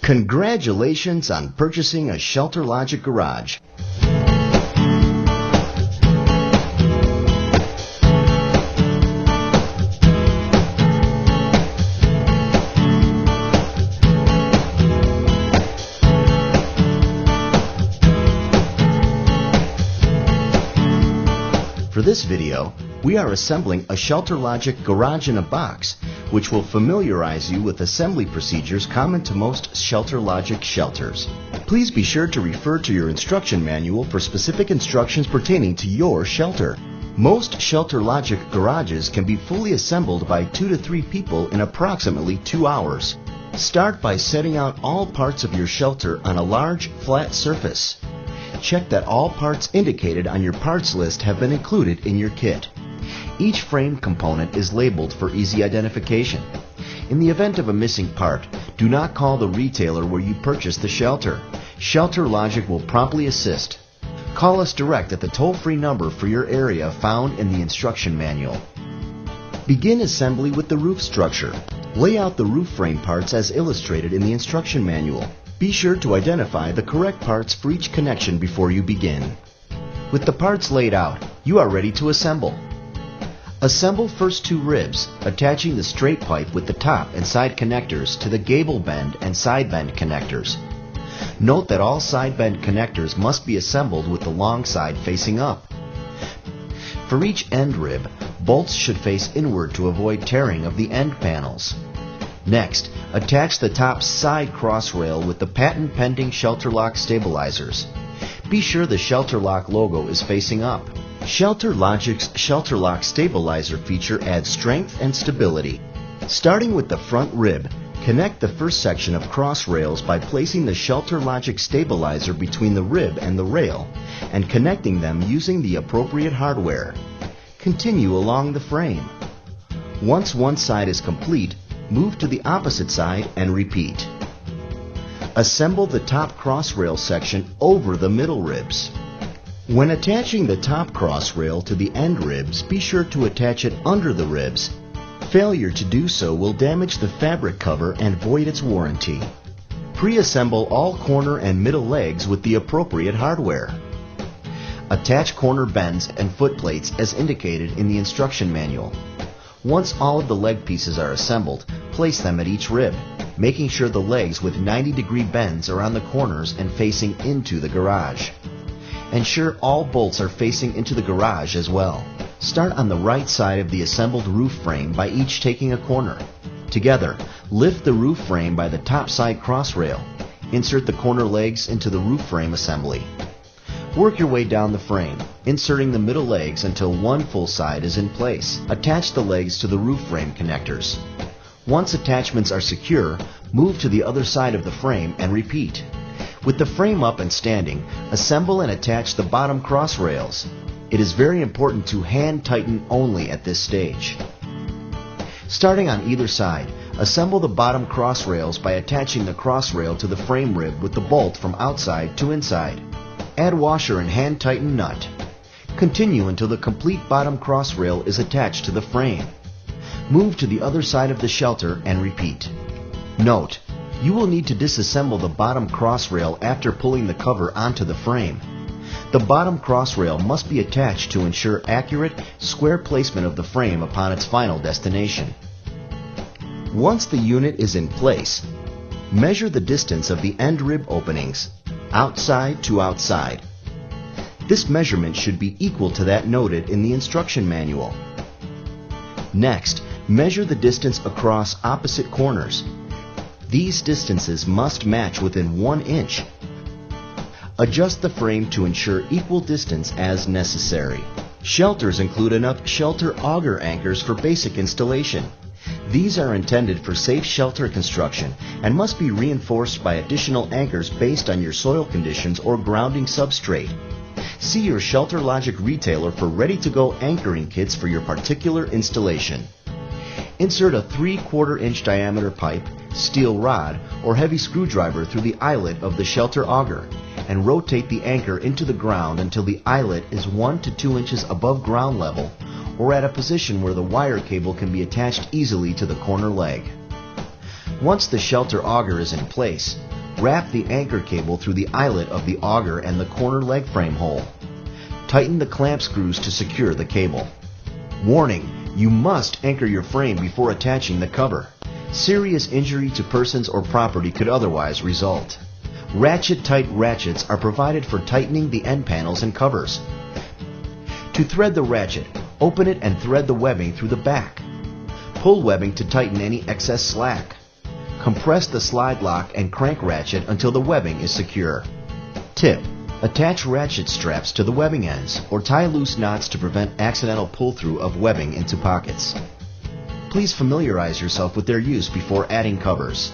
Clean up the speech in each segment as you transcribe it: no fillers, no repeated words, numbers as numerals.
Congratulations on purchasing a Shelter Logic garage. For this video, we are assembling a Shelter Logic garage in a box, which will familiarize you with assembly procedures common to most Shelter Logic shelters. Please be sure to refer to your instruction manual for specific instructions pertaining to your shelter. Most Shelter Logic garages can be fully assembled by 2 to 3 people in approximately 2 hours. Start by setting out all parts of your shelter on a large, flat surface. Check that all parts indicated on your parts list have been included in your kit. Each frame component is labeled for easy identification. In the event of a missing part, do not call the retailer where you purchased the shelter. Shelter Logic will promptly assist. Call us direct at the toll-free number for your area found in the instruction manual. Begin assembly with the roof structure. Lay out the roof frame parts as illustrated in the instruction manual. Be sure to identify the correct parts for each connection before you begin. With the parts laid out, you are ready to assemble. Assemble first 2 ribs, attaching the straight pipe with the top and side connectors to the gable bend and side bend connectors. Note that all side bend connectors must be assembled with the long side facing up. For each end rib, bolts should face inward to avoid tearing of the end panels. Next, attach the top side cross rail with the patent-pending Shelter Lock stabilizers. Be sure the Shelter Lock logo is facing up. Shelter Logic's Shelter Lock stabilizer feature adds strength and stability. Starting with the front rib, connect the first section of cross rails by placing the Shelter Logic stabilizer between the rib and the rail and connecting them using the appropriate hardware. Continue along the frame. Once one side is complete, move to the opposite side and repeat. Assemble the top cross rail section over the middle ribs. When attaching the top cross rail to the end ribs, be sure to attach it under the ribs. Failure to do so will damage the fabric cover and void its warranty. Pre-assemble all corner and middle legs with the appropriate hardware. Attach corner bends and foot plates as indicated in the instruction manual. Once all of the leg pieces are assembled, place them at each rib, making sure the legs with 90-degree bends are on the corners and facing into the garage. Ensure all bolts are facing into the garage as well. Start on the right side of the assembled roof frame by each taking a corner. Together, lift the roof frame by the top side cross rail. Insert the corner legs into the roof frame assembly. Work your way down the frame, inserting the middle legs until one full side is in place. Attach the legs to the roof frame connectors. Once attachments are secure, move to the other side of the frame and repeat. With the frame up and standing, assemble and attach the bottom cross rails. It is very important to hand tighten only at this stage. Starting on either side, assemble the bottom cross rails by attaching the cross rail to the frame rib with the bolt from outside to inside. Add washer and hand tighten nut. Continue until the complete bottom cross rail is attached to the frame. Move to the other side of the shelter and repeat. Note, you will need to disassemble the bottom cross rail after pulling the cover onto the frame. The bottom cross rail must be attached to ensure accurate, square placement of the frame upon its final destination. Once the unit is in place, measure the distance of the end rib openings, outside to outside. This measurement should be equal to that noted in the instruction manual. Next, measure the distance across opposite corners. These distances must match within 1 inch. Adjust the frame to ensure equal distance as necessary. Shelters include enough shelter auger anchors for basic installation. These are intended for safe shelter construction and must be reinforced by additional anchors based on your soil conditions or grounding substrate. See your Shelter Logic retailer for ready-to-go anchoring kits for your particular installation. Insert a 3/4 inch diameter pipe, steel rod, or heavy screwdriver through the eyelet of the shelter auger and rotate the anchor into the ground until the eyelet is 1 to 2 inches above ground level or at a position where the wire cable can be attached easily to the corner leg. Once the shelter auger is in place, Wrap the anchor cable through the eyelet of the auger and the corner leg frame hole. Tighten the clamp screws to secure the cable. Warning: you must anchor your frame before attaching the cover. Serious injury to persons or property could otherwise result. Ratchet-tight ratchets are provided for tightening the end panels and covers. To thread the ratchet, open it and thread the webbing through the back. Pull webbing to tighten any excess slack. Compress the slide lock and crank ratchet until the webbing is secure. Tip: attach ratchet straps to the webbing ends or tie loose knots to prevent accidental pull-through of webbing into pockets. Please familiarize yourself with their use before adding covers.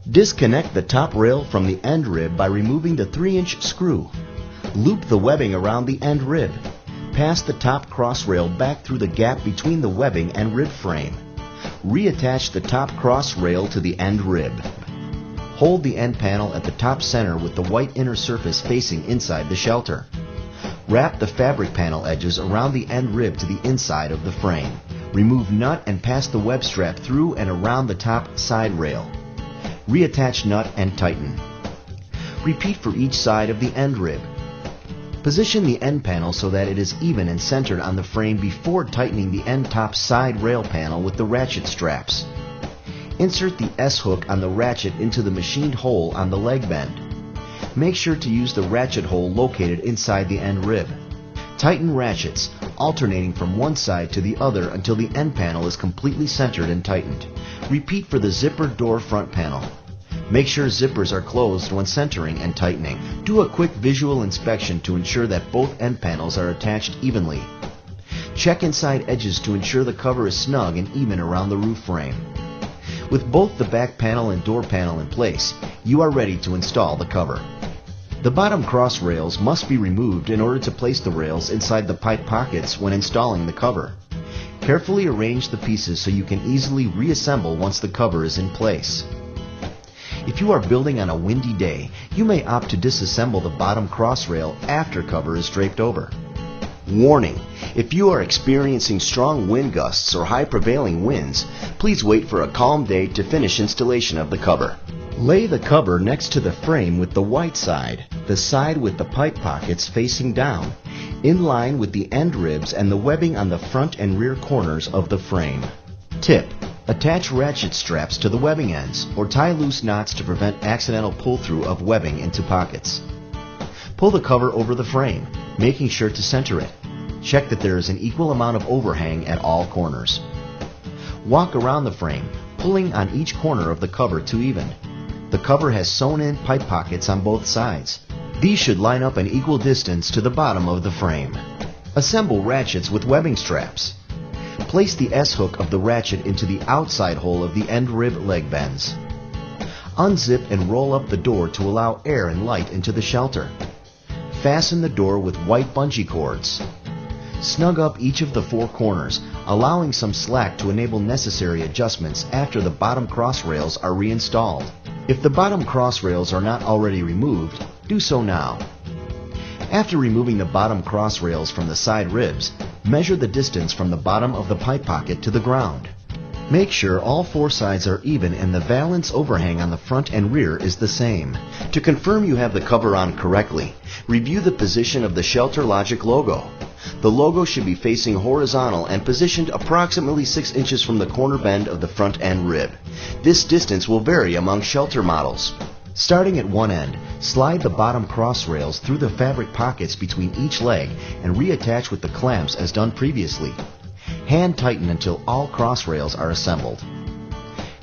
Disconnect the top rail from the end rib by removing the 3-inch screw. Loop the webbing around the end rib. Pass the top cross rail back through the gap between the webbing and rib frame. Reattach the top cross rail to the end rib. Hold the end panel at the top center with the white inner surface facing inside the shelter. Wrap the fabric panel edges around the end rib to the inside of the frame. Remove nut and pass the web strap through and around the top side rail. Reattach nut and tighten. Repeat for each side of the end rib. Position the end panel so that it is even and centered on the frame before tightening the end top side rail panel with the ratchet straps. Insert the S-hook on the ratchet into the machined hole on the leg bend. Make sure to use the ratchet hole located inside the end rib. Tighten ratchets, alternating from one side to the other until the end panel is completely centered and tightened. Repeat for the zipper door front panel. Make sure zippers are closed when centering and tightening. Do a quick visual inspection to ensure that both end panels are attached evenly. Check inside edges to ensure the cover is snug and even around the roof frame. With both the back panel and door panel in place, you are ready to install the cover. The bottom cross rails must be removed in order to place the rails inside the pipe pockets when installing the cover. Carefully arrange the pieces so you can easily reassemble once the cover is in place. If you are building on a windy day, you may opt to disassemble the bottom cross rail after cover is draped over. Warning: if you are experiencing strong wind gusts or high prevailing winds, please wait for a calm day to finish installation of the cover. Lay the cover next to the frame with the white side, the side with the pipe pockets facing down, in line with the end ribs and the webbing on the front and rear corners of the frame. Tip: attach ratchet straps to the webbing ends or tie loose knots to prevent accidental pull-through of webbing into pockets. Pull the cover over the frame, making sure to center it. Check that there is an equal amount of overhang at all corners. Walk around the frame, pulling on each corner of the cover to even. The cover has sewn-in pipe pockets on both sides. These should line up an equal distance to the bottom of the frame. Assemble ratchets with webbing straps. Place the S-hook of the ratchet into the outside hole of the end rib leg bends. Unzip and roll up the door to allow air and light into the shelter. Fasten the door with white bungee cords. Snug up each of the 4 corners, allowing some slack to enable necessary adjustments after the bottom cross rails are reinstalled. If the bottom cross rails are not already removed, do so now. After removing the bottom cross rails from the side ribs, measure the distance from the bottom of the pipe pocket to the ground. Make sure all 4 sides are even and the valance overhang on the front and rear is the same. To confirm you have the cover on correctly, review the position of the Shelter Logic logo. The logo should be facing horizontal and positioned approximately 6 inches from the corner bend of the front end rib. This distance will vary among Shelter models. Starting at one end, slide the bottom cross rails through the fabric pockets between each leg and reattach with the clamps as done previously. Hand tighten until all cross rails are assembled.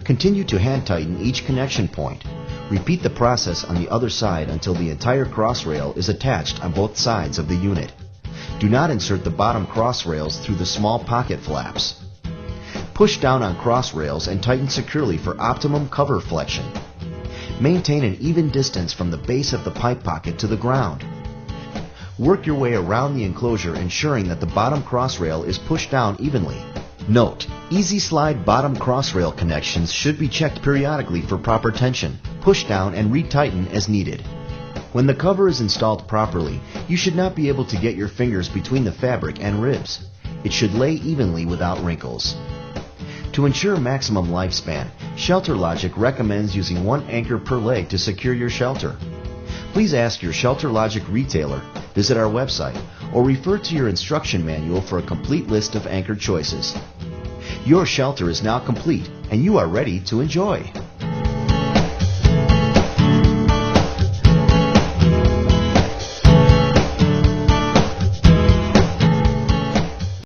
Continue to hand tighten each connection point. Repeat the process on the other side until the entire cross rail is attached on both sides of the unit. Do not insert the bottom cross rails through the small pocket flaps. Push down on cross rails and tighten securely for optimum cover flexion. Maintain an even distance from the base of the pipe pocket to the ground. Work your way around the enclosure, ensuring that the bottom cross rail is pushed down evenly. Note: easy slide bottom cross rail connections should be checked periodically for proper tension. Push down and retighten as needed. When the cover is installed properly, you should not be able to get your fingers between the fabric and ribs. It should lay evenly without wrinkles. To ensure maximum lifespan, Shelter Logic recommends using one anchor per leg to secure your shelter. Please ask your Shelter Logic retailer, visit our website, or refer to your instruction manual for a complete list of anchor choices. Your shelter is now complete and you are ready to enjoy.